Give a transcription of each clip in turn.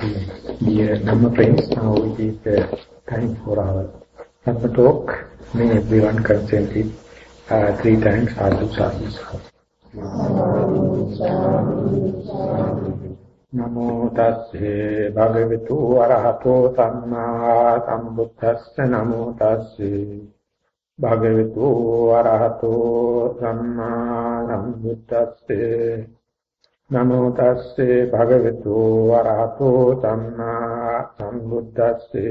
Dear Dhamma friends, now it is the time for our Dhamma talk. May everyone consent it 3 times. Sadhu, sadhu, sadhu. Namo tasse bhagavatu arahato samma sambuddhassa. Namo tasse bhagavatu arahato samma sambuddhassa. Namo tasse bhagavatu arahato samma sambuddhasse.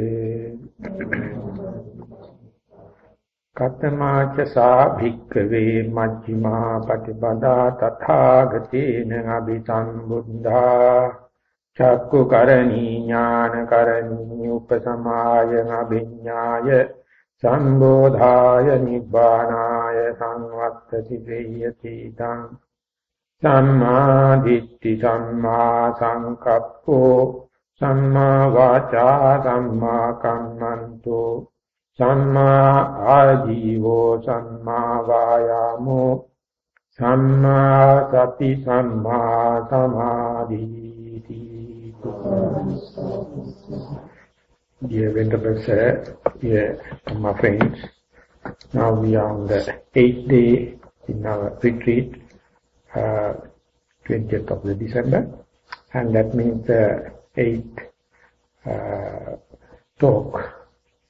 Katamaca sa bhikkhave majjhima patipada tathagatina abhisambuddha chakku karani jnana karani upasamaya abhinyaya sambodhaya nibbānāya samvattati veyati tam Samma ditti samma sankappo samma vācā samma kammanto samma ājivo samma vāyāmo samma sati samma samadhiti. Dear Venerable Sir, dear my friends, now we are on the 8th day in our retreat. 20th of December, and that means the 8th talk,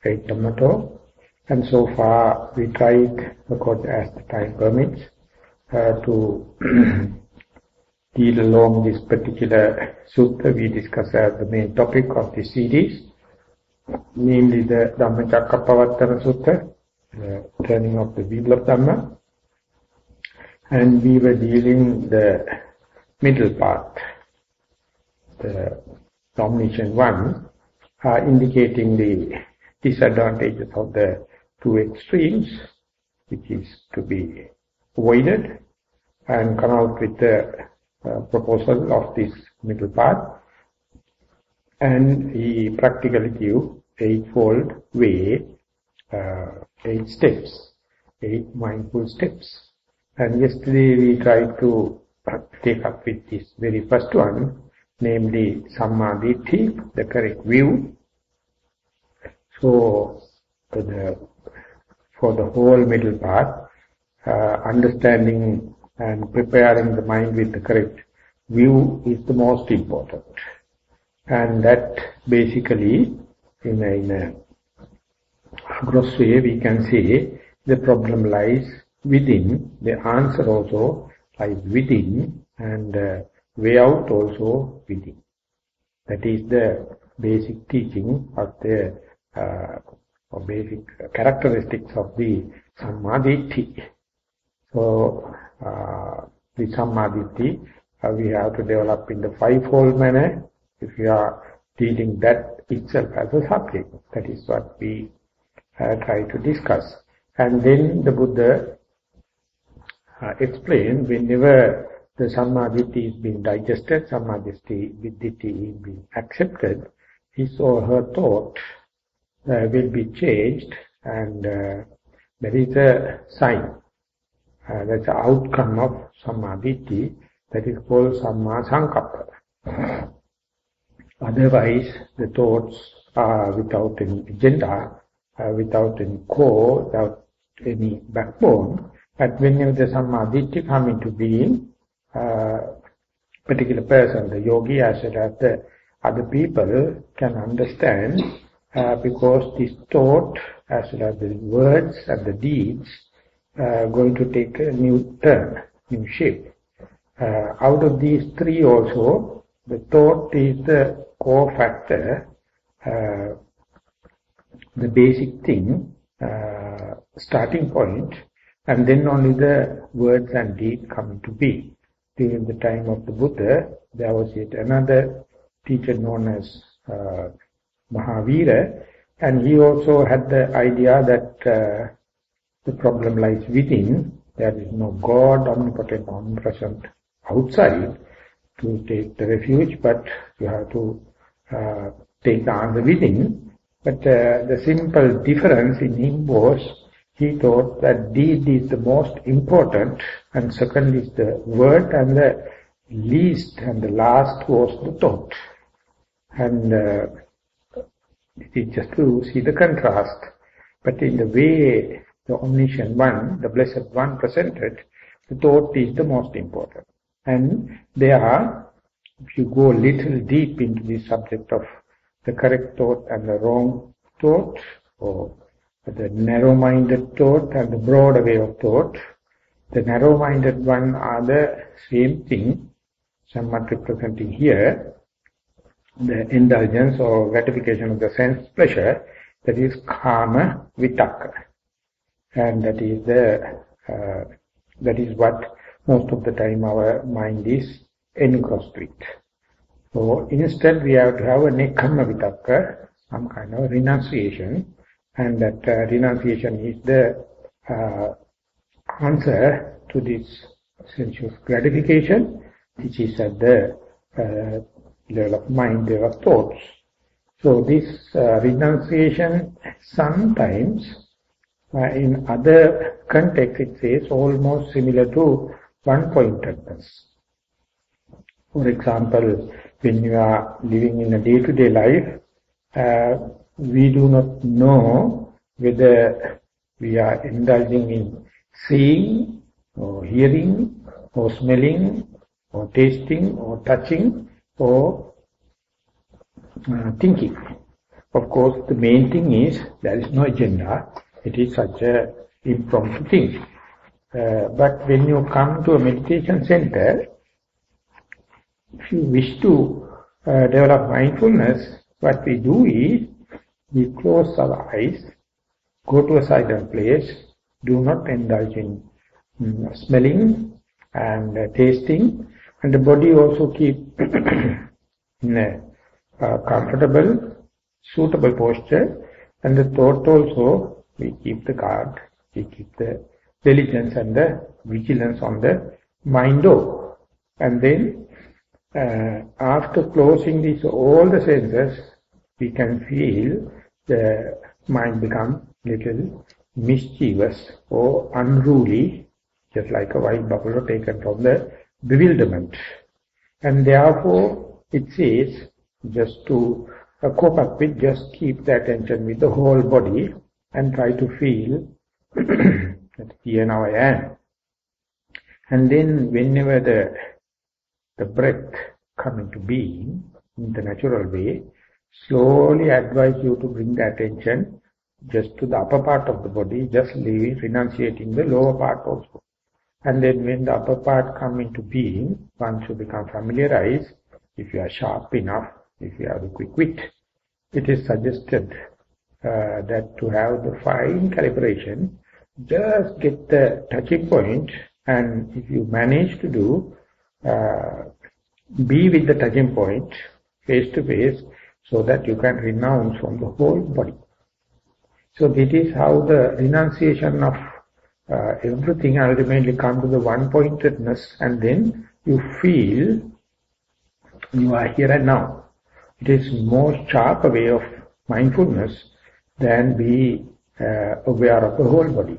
8th Dhamma talk, and so far we tried, according as the time permits, to deal along this particular sutta we discuss as the main topic of the series, namely the Pavatum Sutta, turning of the wheel of Dhamma. And we were dealing the middle part, the domination one, indicating the disadvantages of the 2 extremes, which is to be avoided, and come out with the proposal of this middle part. And he practically gave 8-fold way, 8 steps, 8 mindful steps. And yesterday we tried to take up with this very first one, namely Sammaditthi, the correct view. So, for the whole middle part, understanding and preparing the mind with the correct view is the most important. And that basically, in a gross way, we can say the problem lies within, the answer also lies within, and way out also within. That is the basic teaching of the or basic characteristics of the Sammaditthi. So, the Sammaditthi we have to develop in the 5-fold manner if we are dealing that itself as a subject. That is what we try to discuss. And then the Buddha explain whenever the Sammaditthi is being digested, Sammaditthi is being accepted, his or her thought will be changed, and there is a sign, that's the outcome of Sammaditthi, that is called Samma Sankappa. Otherwise, the thoughts are without any agenda, without any core, without any backbone. But whenever the Sammaditthi come into being, particular person, the yogi as well as the other people can understand, because this thought as well as the words and the deeds are going to take a new turn, new shape. Out of these 3 also, the thought is the core factor, the basic thing, starting point, and then only the words and deeds come into being. During the time of the Buddha, there was yet another teacher known as Maha, and he also had the idea that the problem lies within. There is no God, omnipotent, omnipresent outside to take the refuge, but you have to take the answer within. But the simple difference in him was, he thought that deed is the most important, and second is the word, and the least and the last was the thought. And it is just to see the contrast. But in the way the omniscient one, the blessed one presented, the thought is the most important. And there, if you go a little deep into the subject of the correct thought and the wrong thought, or the narrow-minded thought and the broader way of thought, the narrow-minded one are the same thing, somewhat representing here, the indulgence or gratification of the sense pleasure, that is kama vitaka. And that is what most of the time our mind is engrossed with. So instead we have to have a nekama vitaka, some kind of renunciation, and that renunciation is the answer to this sensuous gratification, which is at the level of mind, level of thoughts. So this renunciation sometimes, in other contexts, it says almost similar to one-pointedness. For example, when you are living in a day-to-day life, we do not know whether we are indulging in seeing, or hearing, or smelling, or tasting, or touching, or thinking. Of course, the main thing is there is no agenda. It is such a impromptu thing. But when you come to a meditation center, if you wish to develop mindfulness, what we do is we close our eyes, go to a silent place, do not indulge in smelling and tasting, and the body also keep in a comfortable, suitable posture, and the thought also, we keep the guard, we keep the diligence and the vigilance on the mind door. And then, after closing all the senses, we can feel the mind become little mischievous or unruly, just like a white buffalo taken from the bewilderment. And therefore, it says, just to cope up with, just keep the attention with the whole body and try to feel that here now I am. And then whenever the breath come into being in the natural way, slowly advise you to bring the attention just to the upper part of the body, just leaving, renunciating the lower part also. And then when the upper part come into being, once you become familiarized, if you are sharp enough, if you have a quick wit, it is suggested that to have the fine calibration, just get the touching point, and if you manage to do, be with the touching point face to face, so that you can renounce from the whole body. So this is how the renunciation of everything ultimately come to the one-pointedness, and then you feel you are here and now. It is more sharper way of mindfulness than be aware of the whole body.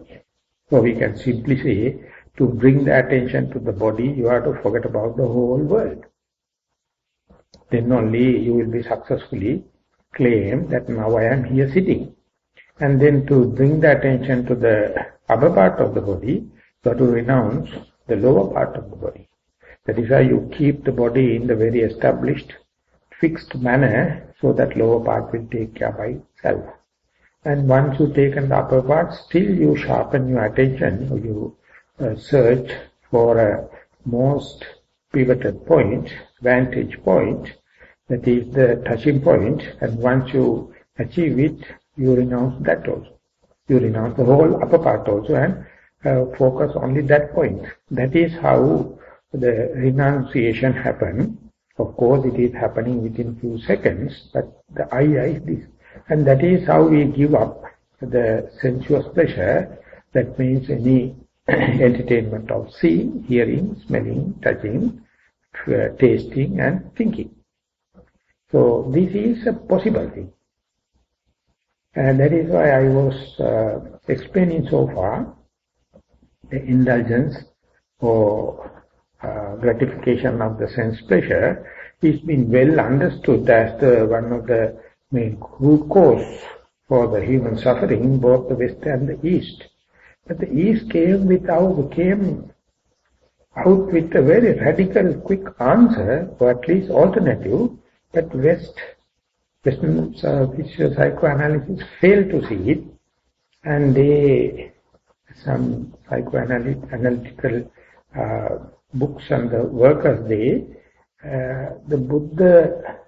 So we can simply say, to bring the attention to the body, you have to forget about the whole world. Then only you will be successfully claim that now I am here sitting. And then to bring the attention to the upper part of the body, you have to renounce the lower part of the body. That is why you keep the body in the very established, fixed manner, so that lower part will take care by itself. And once you take the upper part, still you sharpen your attention, or you search for a most pivoted point, vantage point, that is the touching point, and once you achieve it, you renounce that also. You renounce the whole upper part also and focus only that point. That is how the renunciation happens. Of course, it is happening within few seconds, but the idea is this. And that is how we give up the sensuous pleasure, that means any entertainment of seeing, hearing, smelling, touching, tasting and thinking. So this is a possible thing. And that is why I was explaining so far the indulgence or gratification of the sense pleasure is been well understood as one of the main root cause for the human suffering in both the West and the East. But the East came out with a very radical, quick answer, or at least alternative, but Western psychoanalysis failed to see it, and some psychoanalytical books and the workers, the Buddha,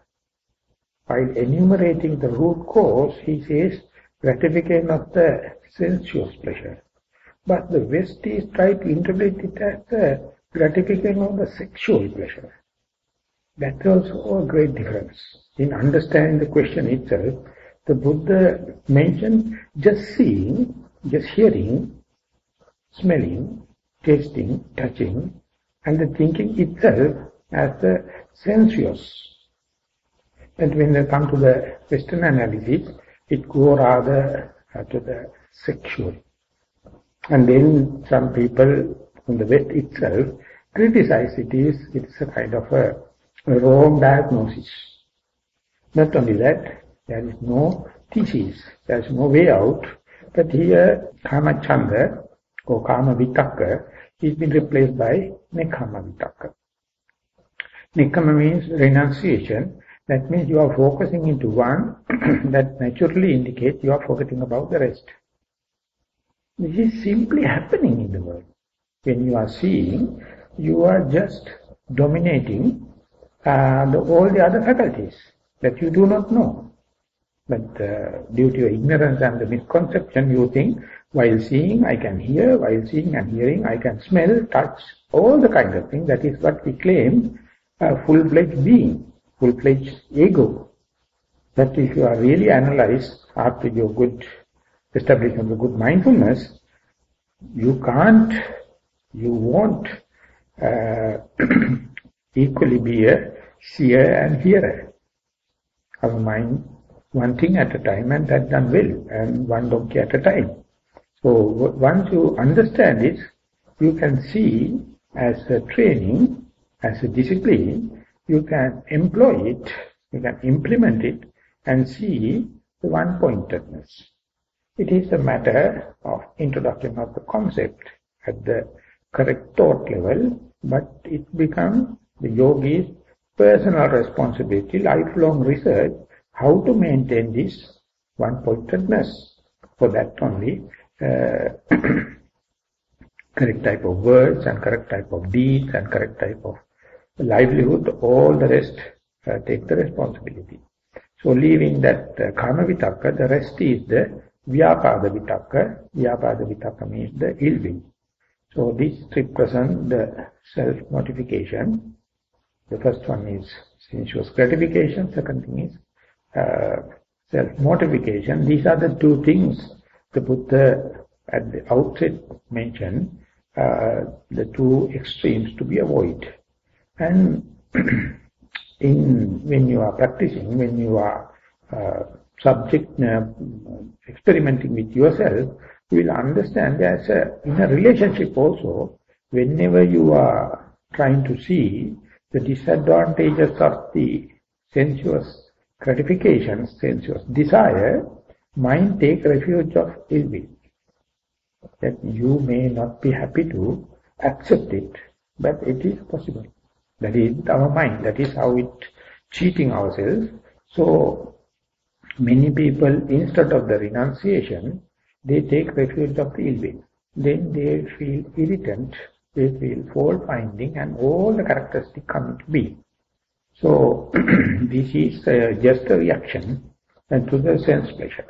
while enumerating the root cause, he says gratification of the sensuous pleasure. But the West is trying to interpret it as the gratification of the sexual pleasure. That's also a great difference. In understanding the question itself, the Buddha mentioned just seeing, just hearing, smelling, tasting, touching, and the thinking itself as the sensuous. And when they come to the Western analysis, it goes rather to the sexual. And then some people from the West itself criticize it's a kind of a wrong diagnosis. Not only that, there is no thesis, there is no way out, but here Kama Chanda or Kama Vitakka is been replaced by Nekkhamma Vitakka. Nekkhamma means renunciation. That means you are focusing into one that naturally indicates you are forgetting about the rest. This is simply happening in the world. When you are seeing, you are just dominating all the other faculties that you do not know. But due to your ignorance and the misconception, you think, while seeing I can hear, while seeing and hearing I can smell, touch, all the kind of thing. That is what we claim a full-fledged being, full-fledged ego. That if you are really analyzed after your good establishment of good mindfulness, you won't equally be a seer and hearer. Our mind, one thing at a time, and that done well, and one donkey at a time. So once you understand it, you can see as a training, as a discipline, you can employ it, you can implement it, and see the one-pointedness. It is a matter of introduction of the concept at the correct thought level, but it becomes the yogi's personal responsibility, lifelong research, how to maintain this one-pointedness. For that only, correct type of words and correct type of deeds and correct type of livelihood, all the rest take the responsibility. So leaving that Kama Vitakka, the rest is the Vyapada Vitakka. Vyapada Vitakka means the ill will. So this represents the self-mortification. The first one is sensuous gratification, second thing is self-mortification. These are the two things the Buddha at the outset mentioned, the two extremes to be avoided. And when you are practicing, when you are experimenting with yourself, you will understand as in a relationship also, whenever you are trying to see the disadvantages of the sensuous gratification, sensuous desire, mind take refuge of ill will. That you may not be happy to accept it, but it is possible. That is our mind, that is how it cheating ourselves. So many people, instead of the renunciation, they take refuge of the ill will. Then they feel irritant, they feel fault finding, and all the characteristics come into being. So this is just a reaction to the sense pleasure.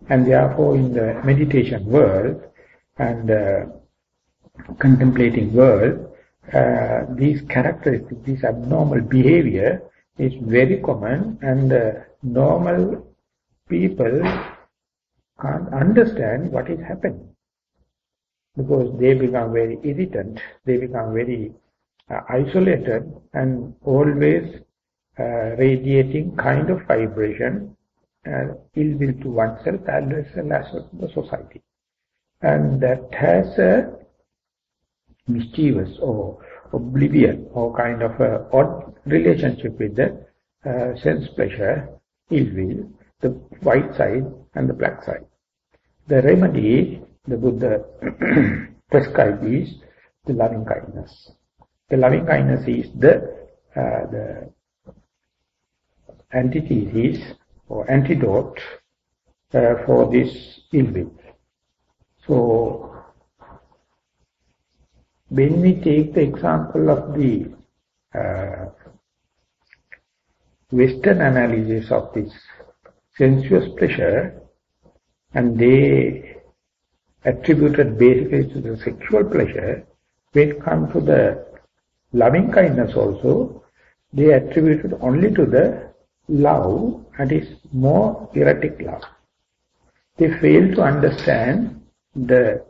And therefore in the meditation world and contemplating world, these characteristics, this abnormal behavior is very common, and normal people can't understand what is happening. Because they become very irritant, they become very isolated, and always radiating kind of vibration, ill will to oneself as well as to the society. And that has a mischievous or oblivion or kind of a odd relationship with the sense pleasure, ill will, the white side and the black side. The remedy the Buddha prescribed is the loving kindness. The loving kindness is the antithesis or antidote for this ill will. So, when we take the example of the Western analysis of this sensuous pleasure, and they attributed basically to the sexual pleasure, when it comes to the loving kindness also, they attributed only to the love, and is more erotic love. They fail to understand the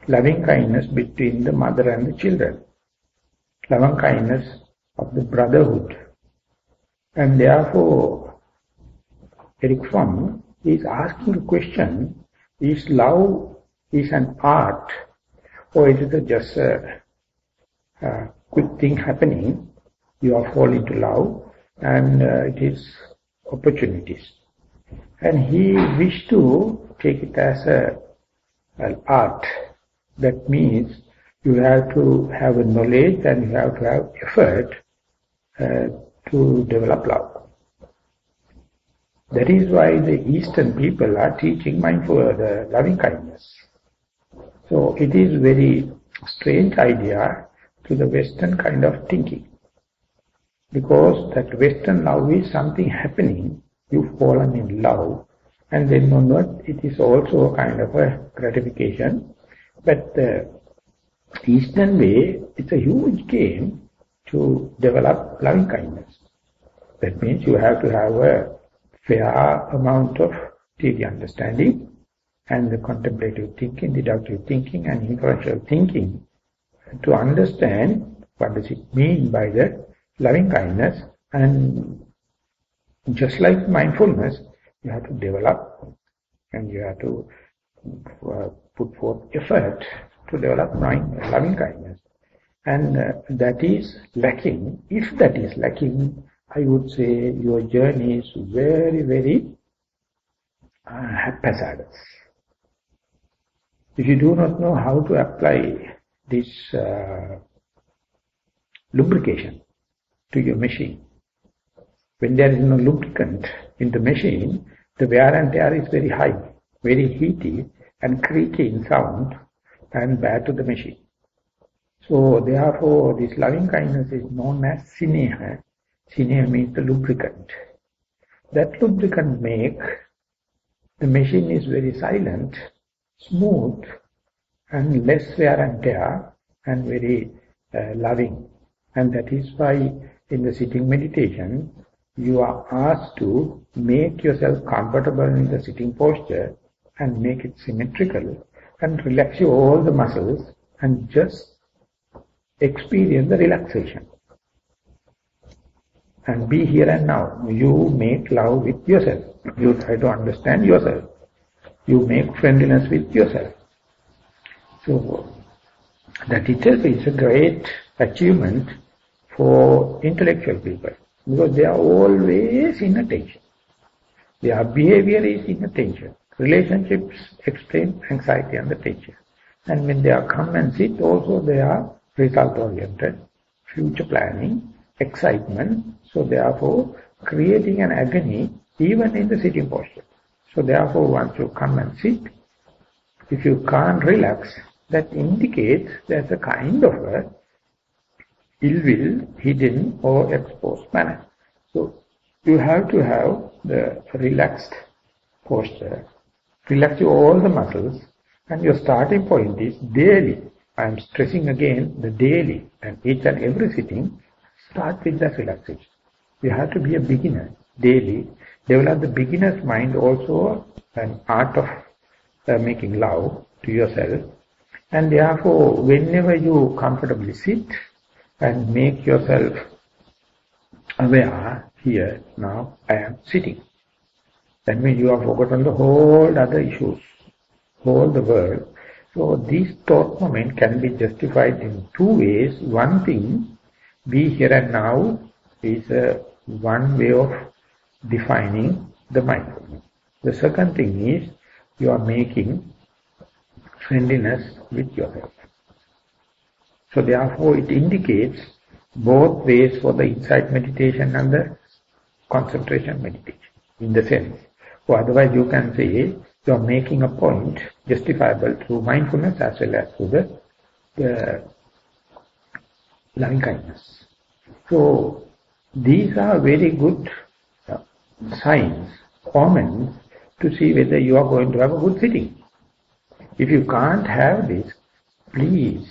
loving kindness between the mother and the children, loving kindness of the brotherhood. And therefore, Eric Fromm is asking a question, is love is an art, or is it just a quick thing happening, you are falling to love, and it is opportunities. And he wished to take it as an art. That means you have to have a knowledge and you have to have effort to develop love. That is why the Eastern people are teaching mindful, the loving kindness. So it is very strange idea to the Western kind of thinking. Because that Western love is something happening, you've fallen in love, and then onward it is also a kind of a gratification. But the Eastern way, it's a huge game to develop loving kindness. That means you have to have a fair amount of theory understanding and the contemplative thinking, deductive thinking and inferential thinking to understand what does it mean by the loving kindness. And just like mindfulness, you have to develop and you have to put forth effort to develop loving kindness. And that is lacking. If that is lacking, I would say your journey is very, very haphazard. If you do not know how to apply this lubrication to your machine, when there is no lubricant in the machine, the wear and tear is very high, very heaty and creaky in sound and bad to the machine. So therefore this loving kindness is known as sineha. Sineha means the lubricant. That lubricant make the machine is very silent, smooth and less wear and tear and very loving. And that is why in the sitting meditation you are asked to make yourself comfortable in the sitting posture and make it symmetrical and relax all the muscles and just experience the relaxation. And be here and now. You make love with yourself. You try to understand yourself. You make friendliness with yourself. So that itself is a great achievement for intellectual people, because they are always in attention. Their behavior is in attention. Relationships explain anxiety and attention. And when they are come and sit, also they are result-oriented, future planning, excitement. So therefore, creating an agony even in the sitting posture. So therefore, once you come and sit, if you can't relax, that indicates there's a kind of a ill will, hidden or exposed manner. So you have to have the relaxed posture, relax all the muscles, and your starting point is daily. I am stressing again the daily, and each and every sitting, start with that relaxation. You have to be a beginner daily. Develop the beginner's mind also, an art of making love to yourself. And therefore, whenever you comfortably sit and make yourself aware, here, now, I am sitting. That means you have forgotten the whole other issues, whole the world. So this thought moment can be justified in two ways. One thing, be here and now is one way of defining the mindfulness. The second thing is you are making friendliness with yourself. So therefore it indicates both ways for the insight meditation and the concentration meditation, in the sense. Or otherwise you can say you are making a point justifiable through mindfulness as well as through the loving kindness. So these are very good signs, omens, to see whether you are going to have a good sitting. If you can't have this, please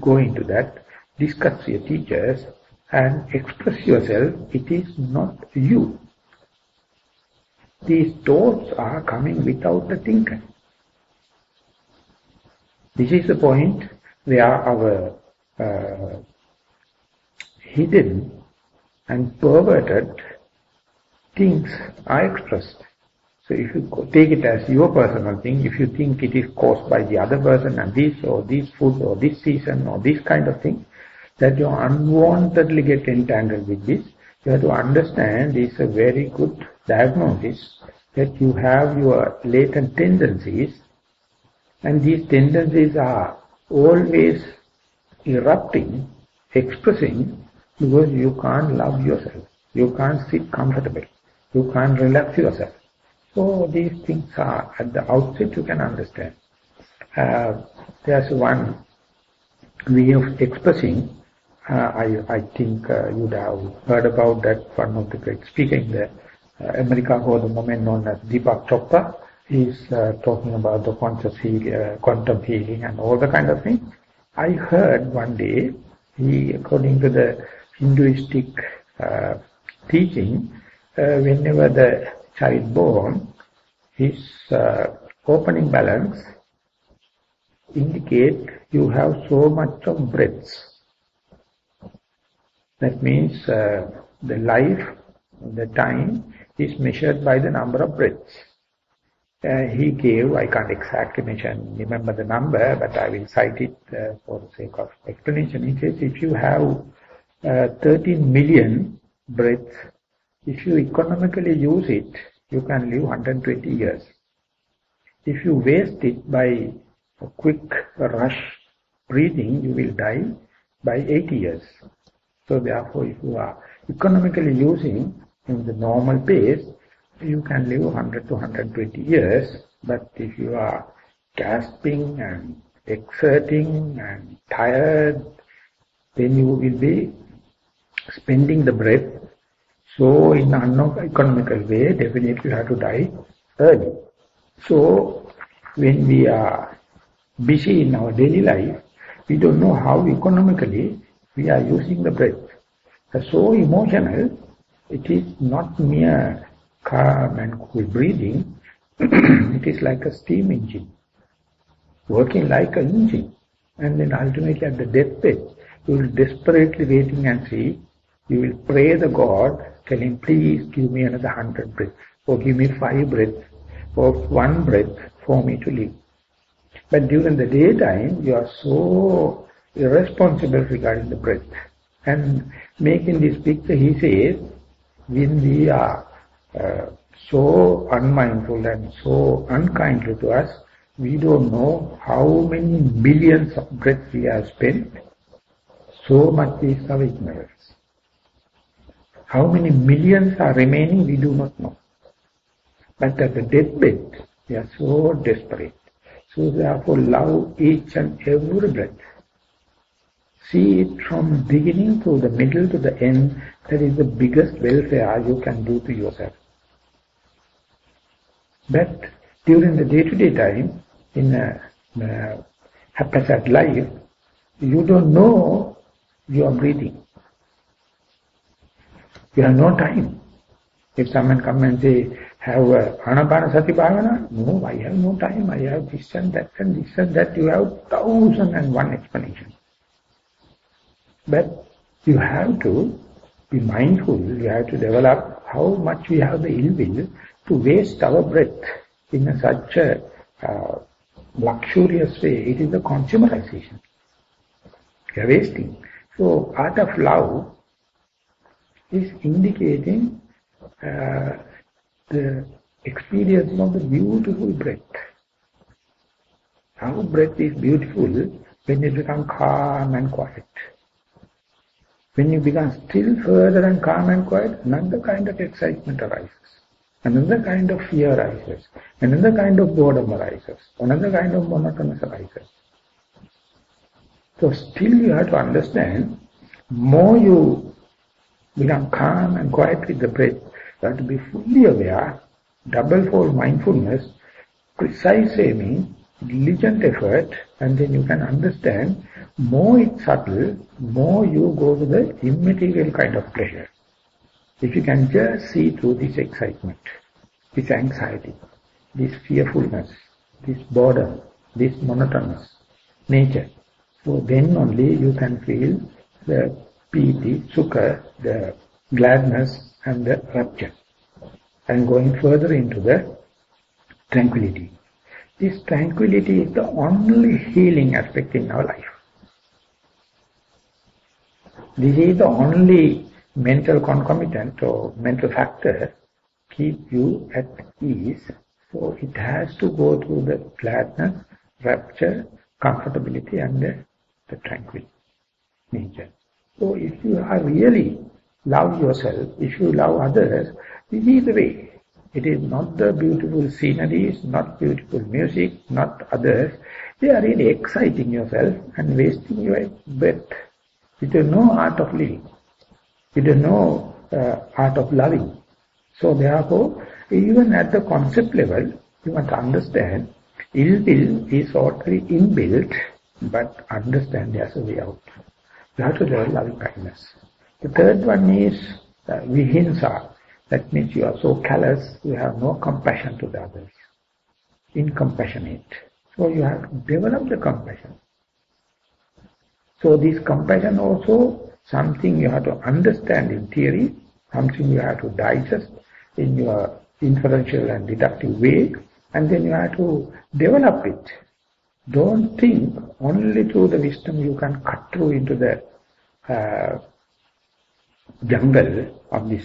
go into that, discuss with your teachers and express yourself. It is not you. These thoughts are coming without the thinker. This is the point where our hidden and perverted things are expressed. So if you take it as your personal thing, if you think it is caused by the other person and this or this food or this season or this kind of thing, that you unwantedly get entangled with this, you have to understand this is a very good diagnosis that you have your latent tendencies, and these tendencies are always erupting, expressing, because you can't love yourself, you can't sit comfortably, you can't relax yourself. So these things are at the outset you can understand. There's one way of expressing. I think you'd have heard about that. One of the great speakers in the America for the moment known as Deepak Chopra. He's talking about the conscious healing, quantum healing and all the kind of things. I heard one day, according to the Hinduistic teaching, whenever the child born, his opening balance indicate you have so much of breaths. That means the life, the time is measured by the number of breaths. He gave, I can't exactly remember the number, but I will cite it for the sake of explanation. He says if you have 13 million breaths, if you economically use it, you can live 120 years. If you waste it by a quick rush breathing, you will die by 80 years. So therefore, if you are economically using in the normal pace, you can live 100 to 120 years. But if you are gasping and exerting and tired, then you will be spending the breath. So in an uneconomical way, definitely you have to die early. So when we are busy in our daily life, we don't know how economically we are using the breath. So emotional, it is not mere calm and cool breathing. It is like a steam engine, working like an engine. And then ultimately at the deathbed, you will desperately waiting and see, you will pray the God, tell him, please give me another 100 breaths, or give me 5 breaths, or 1 breath for me to live. But during the daytime, you are so irresponsible regarding the breath. And making this picture, he says, when we are so unmindful and so unkindly to us, we don't know how many millions of breaths we have spent. So much is our ignorance. How many millions are remaining, we do not know. But at the deathbed, we are so desperate. So therefore, love each and every breath. See it from beginning to the middle to the end. That is the biggest welfare you can do to yourself. But during the day-to-day time, in a haphazard life, you don't know you are breathing. You have no time. If someone come and say, have Anapanasati Bhavana, no, I have no time, I have this and that and this and that, you have 1001 explanation. But you have to be mindful, you have to develop how much we have the ill will to waste our breath in such a luxurious way. It is the consumerization. You are wasting. So art of love is indicating the experience of the beautiful breath. How breath is beautiful when you become calm and quiet. When you become still further and calm and quiet, another kind of excitement arises. Another kind of fear arises. Another kind of boredom arises. Another kind of monotonous arises. So still you have to understand, more you become calm and quiet with the breath, you have to be fully aware, double-fold mindfulness, precise aiming, diligent effort, and then you can understand, more it's subtle, more you go to the immaterial kind of pleasure. If you can just see through this excitement, this anxiety, this fearfulness, this boredom, this monotonous nature, so then only you can feel the piti, sukha, the gladness and the rapture, and going further into the tranquility. This tranquility is the only healing aspect in our life. This is the only mental concomitant or mental factor keep you at ease. So it has to go through the gladness, rapture, comfortability and the tranquil nature. So if you are really love yourself, if you love others, this is the way. It is not the beautiful sceneries, not beautiful music, not others. They are really exciting yourself and wasting your breath. You don't know art of living. You don't know art of loving. So therefore, even at the concept level, you must understand, ill will is already inbuilt, but understand there's a way out. You have to learn loving kindness. The third one is vihinsa. That means you are so callous, you have no compassion to the others. Incompassionate. So you have to develop the compassion. So this compassion also something you have to understand in theory, something you have to digest in your inferential and deductive way, and then you have to develop it. Don't think only through the wisdom you can cut through into the jungle of this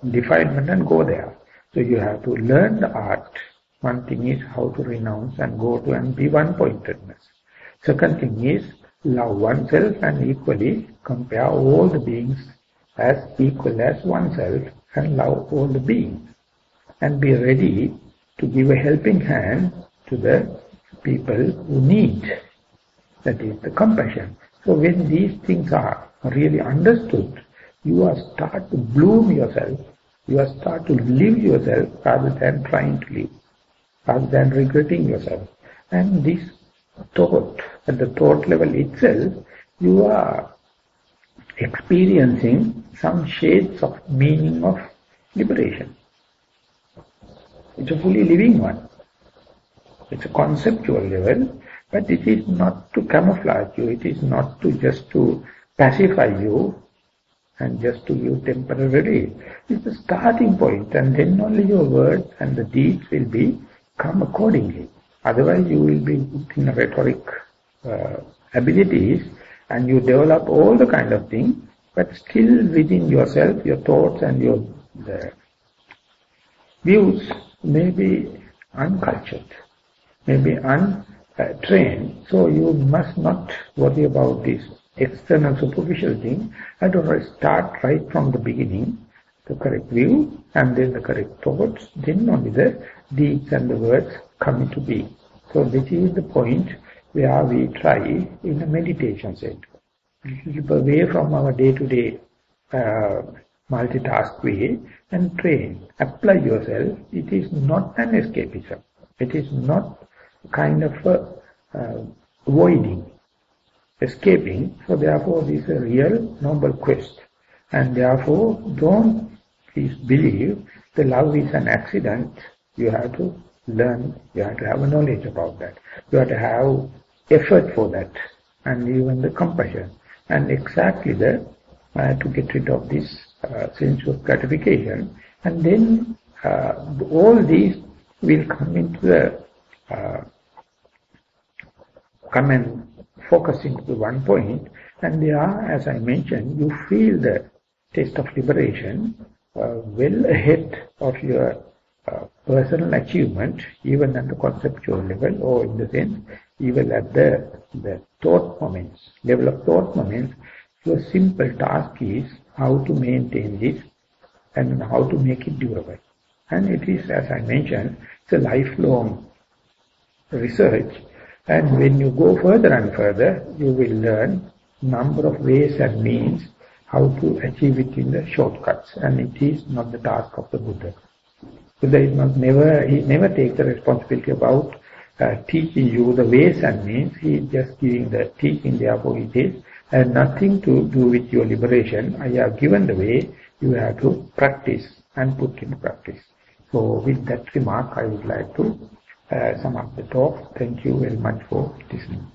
defilement and go there. So you have to learn the art. One thing is how to renounce and go to and be one-pointedness. Second thing is love oneself and equally compare all the beings as equal as oneself and love all the beings. And be ready to give a helping hand to the people who need. That is the compassion. So when these things are really understood, you are start to bloom yourself, you are start to live yourself rather than trying to live, rather than regretting yourself. And this thought, at the thought level itself, you are experiencing some shades of meaning of liberation. It's a fully living one. It's a conceptual level, but it is not to camouflage you, it is not to just to pacify you, and just to give temporarily. It's the starting point, and then only your words and the deeds will be come accordingly. Otherwise you will be in rhetoric abilities and you develop all the kind of things, but still within yourself, your thoughts and your views may be uncultured, may be untrained. So you must not worry about this external superficial thing. I don't start right from the beginning, the correct view and then the correct thoughts, then only the deeds and the words come into being. So this is the point where we try in a meditation center. Keep away from our day-to-day multitask way and train. Apply yourself. It is not an escapism. It is not kind of avoiding, escaping. So therefore this is a real noble quest. And therefore don't please believe the love is an accident. You have to learn, you have to have a knowledge about that. You have to have effort for that and even the compassion. And exactly the to get rid of this sensuous gratification. And then all these will come into the come and focus into the one point, And there are, as I mentioned, you feel the taste of liberation well ahead of your personal achievement, even at the conceptual level, or in the sense, even at the thought moments, level of thought moments. Your simple task is how to maintain this and how to make it durable. And it is, as I mentioned, it's a lifelong research. And when you go further and further, you will learn number of ways and means how to achieve it in the shortcuts. And it is not the task of the Buddha. Buddha is he never takes the responsibility about teaching you the ways and means. He is just giving the teaching, therefore it is nothing to do with your liberation. I have given the way, you have to practice and put in practice. So with that remark, I would like to sum up the talk. Thank you very much for listening.